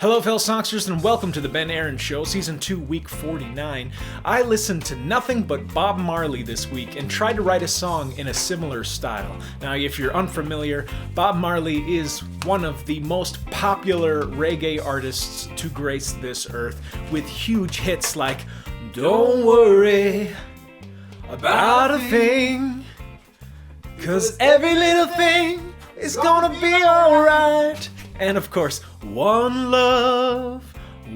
Hello fellow Songsters and welcome to the Ben Aaron Show, Season 2, Week 49. I listened to nothing but Bob Marley this week and tried to write a song in a similar style. Now if you're unfamiliar, Bob Marley is one of the most popular reggae artists to grace this earth, with huge hits like Don't Worry About a Thing, 'cause every little thing is gonna be alright. And of course, one love,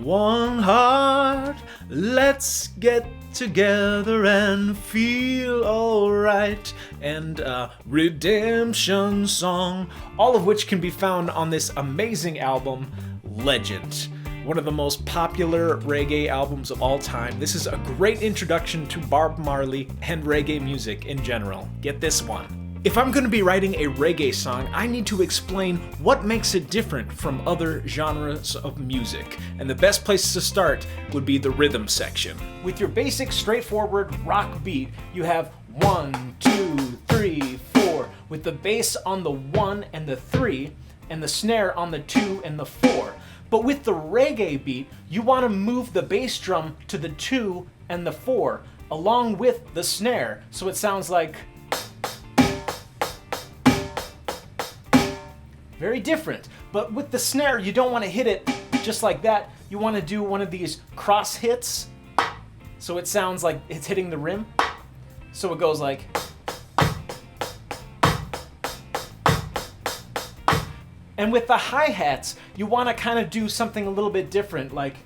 one heart, let's get together and feel alright. And Redemption Song, all of which can be found on this amazing album, Legend. One of the most popular reggae albums of all time. This is a great introduction to Bob Marley and reggae music in general. Get this one. If I'm going to be writing a reggae song, I need to explain what makes it different from other genres of music. And the best place to start would be the rhythm section. With your basic straightforward rock beat, you have 1, 2, 3, 4, with the bass on the 1 and the 3, and the snare on the 2 and the 4. But with the reggae beat, you want to move the bass drum to the 2 and the 4, along with the snare, so it sounds like... Very different. But with the snare, you don't want to hit it just like that. You want to do one of these cross hits, so it sounds like it's hitting the rim. So it goes like... And with the hi-hats, you want to kind of do something a little bit different, like...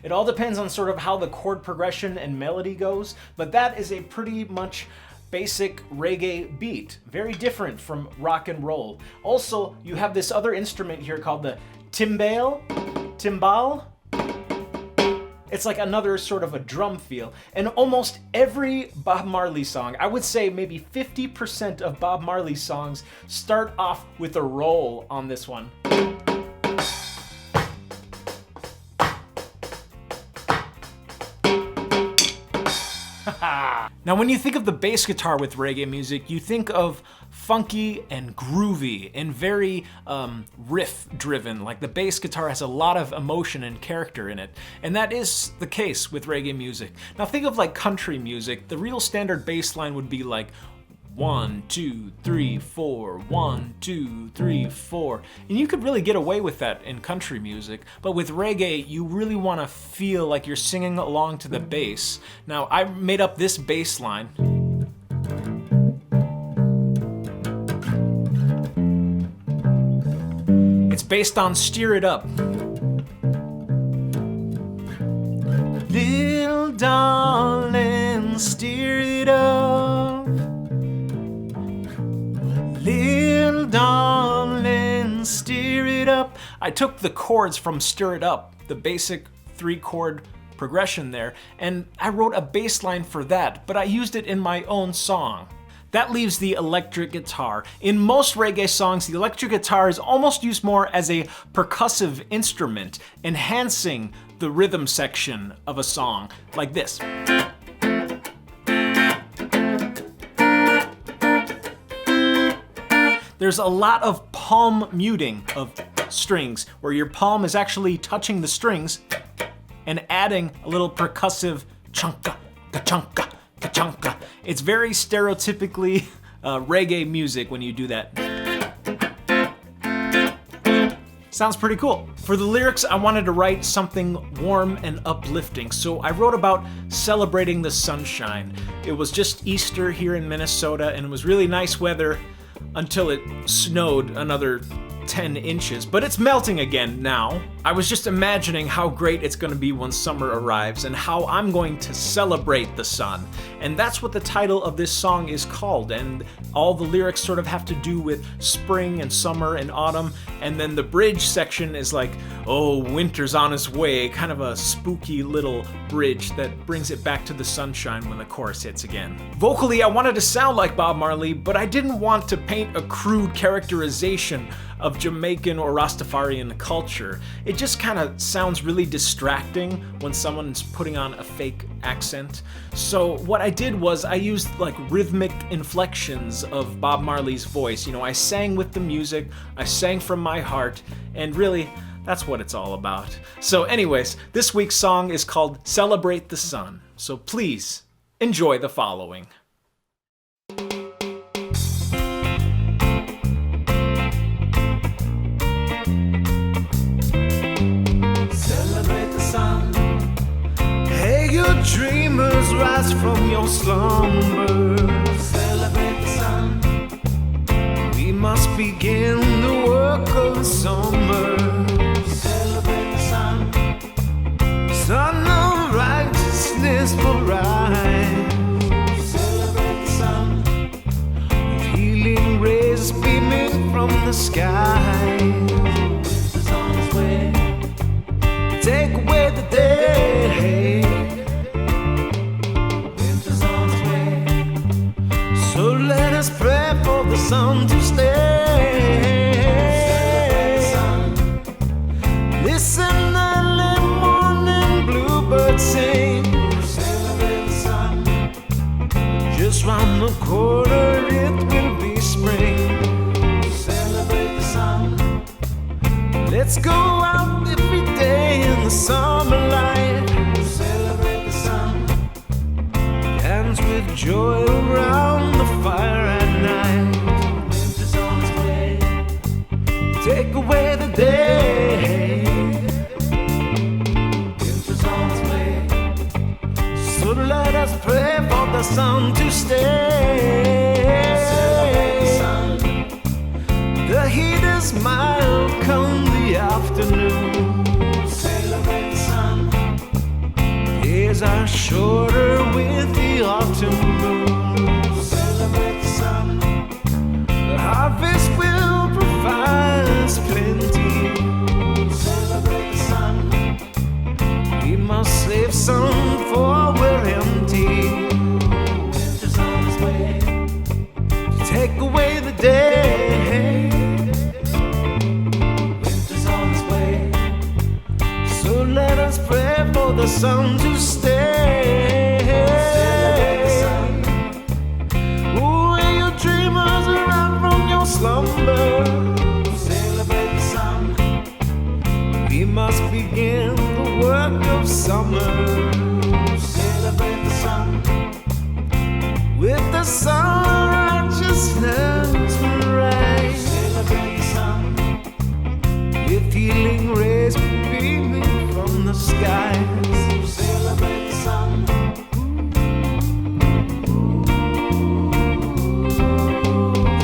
It all depends on sort of how the chord progression and melody goes, but that is a pretty much basic reggae beat. Very different from rock and roll. Also, you have this other instrument here called the timbale. It's like another sort of a drum feel. And almost every Bob Marley song, I would say maybe 50% of Bob Marley songs start off with a roll on this one. Now when you think of the bass guitar with reggae music, you think of funky and groovy and very riff driven. Like the bass guitar has a lot of emotion and character in it. And that is the case with reggae music. Now think of like country music. The real standard bass line would be like 1, 2, 3, 4, 1, 2, 3, 4. And you could really get away with that in country music, but with reggae, you really want to feel like you're singing along to the bass. Now, I made up this bass line. It's based on Steer It Up. Little darling, steer it up. Little darling, steer it up. I took the chords from Stir It Up, the basic 3-chord progression there, and I wrote a bass line for that, but I used it in my own song. That leaves the electric guitar. In most reggae songs, the electric guitar is almost used more as a percussive instrument, enhancing the rhythm section of a song, like this. There's a lot of palm muting of strings, where your palm is actually touching the strings and adding a little percussive chunka, ka-chunka, ka-chunka. It's very stereotypically reggae music when you do that. Sounds pretty cool. For the lyrics, I wanted to write something warm and uplifting, so I wrote about celebrating the sunshine. It was just Easter here in Minnesota, and it was really nice weather until it snowed another 10 inches, but it's melting again now. I was just imagining how great it's going to be when summer arrives and how I'm going to celebrate the sun. And that's what the title of this song is called, and all the lyrics sort of have to do with spring and summer and autumn, and then the bridge section is like, oh, winter's on its way, kind of a spooky little bridge that brings it back to the sunshine when the chorus hits again. Vocally, I wanted to sound like Bob Marley, but I didn't want to paint a crude characterization of of Jamaican or Rastafarian culture, it just kind of sounds really distracting when someone's putting on a fake accent. So what I did was I used like rhythmic inflections of Bob Marley's voice. You know, I sang with the music, I sang from my heart, and really, that's what it's all about. So anyways, this week's song is called Celebrate the Sun. So please, enjoy the following. Dreamers rise from your slumber. Celebrate the sun. We must begin the work of the summer. Celebrate the sun. Sun of righteousness will rise. Celebrate the sun. With healing rays beaming from the sky. Winter's on its way. Take away the day. So let us pray for the sun to stay. Listen, early morning bluebirds sing. Celebrate the sun. Just round the corner it will be spring. Celebrate the sun. Let's go out every day in the summer light. Celebrate the sun. Dance with joy around the fire at night. Winter's on its way. Take away the day. Winter's on its way. So let us pray for the sun to stay. Celebrate the sun. The heat is mild come the afternoon. Celebrate the sun. Days are shorter with the autumn moon. Celebrate the sun. The harvest will provide us plenty. Celebrate the sun. We must save some for we're empty. Winter's on its way to take away the day. Winter's on its way. So let us pray for the sun to stay. Celebrate the sun. Where your dreamers arise from your slumber. Celebrate the sun. We must begin the work of summer. Celebrate the sun. With the sun righteousness will rise. Celebrate the sun. With healing rays beaming from the skies. Celebrate the sun.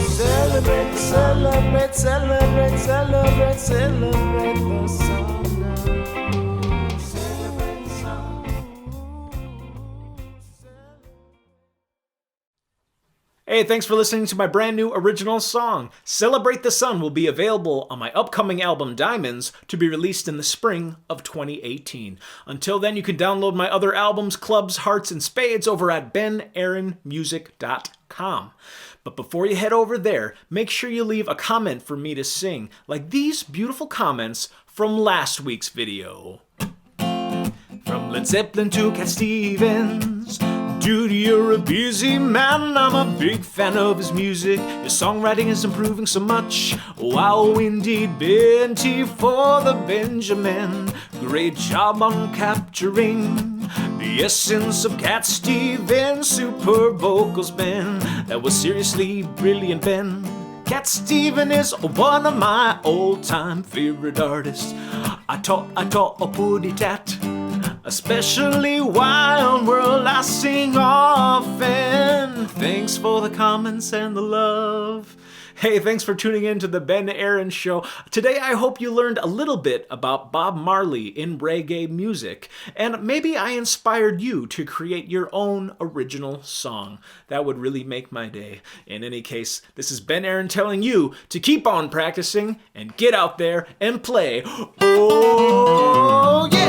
Celebrate, celebrate, celebrate, celebrate, celebrate the sun. Celebrate the sun. Hey, thanks for listening to my brand new original song. Celebrate the Sun will be available on my upcoming album Diamonds to be released in the spring of 2018. Until then, you can download my other albums, Clubs, Hearts, and Spades over at benaaronmusic.com. But before you head over there, make sure you leave a comment for me to sing, like these beautiful comments from last week's video. From Led Zeppelin to Cat Stevens, dude, you're a busy man. I'm a big fan of his music. Your songwriting is improving so much. Wow, indeed, Benty for the Benjamin. Great job on capturing the essence of Cat Stevens' superb vocals, Ben. That was seriously brilliant, Ben. Cat Stevens is one of my old-time favorite artists. I taught a putty tat. Especially Wild World, I sing often. Thanks for the comments and the love. Hey, thanks for tuning in to the Ben Aaron Show. Today I hope you learned a little bit about Bob Marley in reggae music, and maybe I inspired you to create your own original song. That would really make my day. In any case, this is Ben Aaron telling you to keep on practicing and get out there and play. Oh, yeah!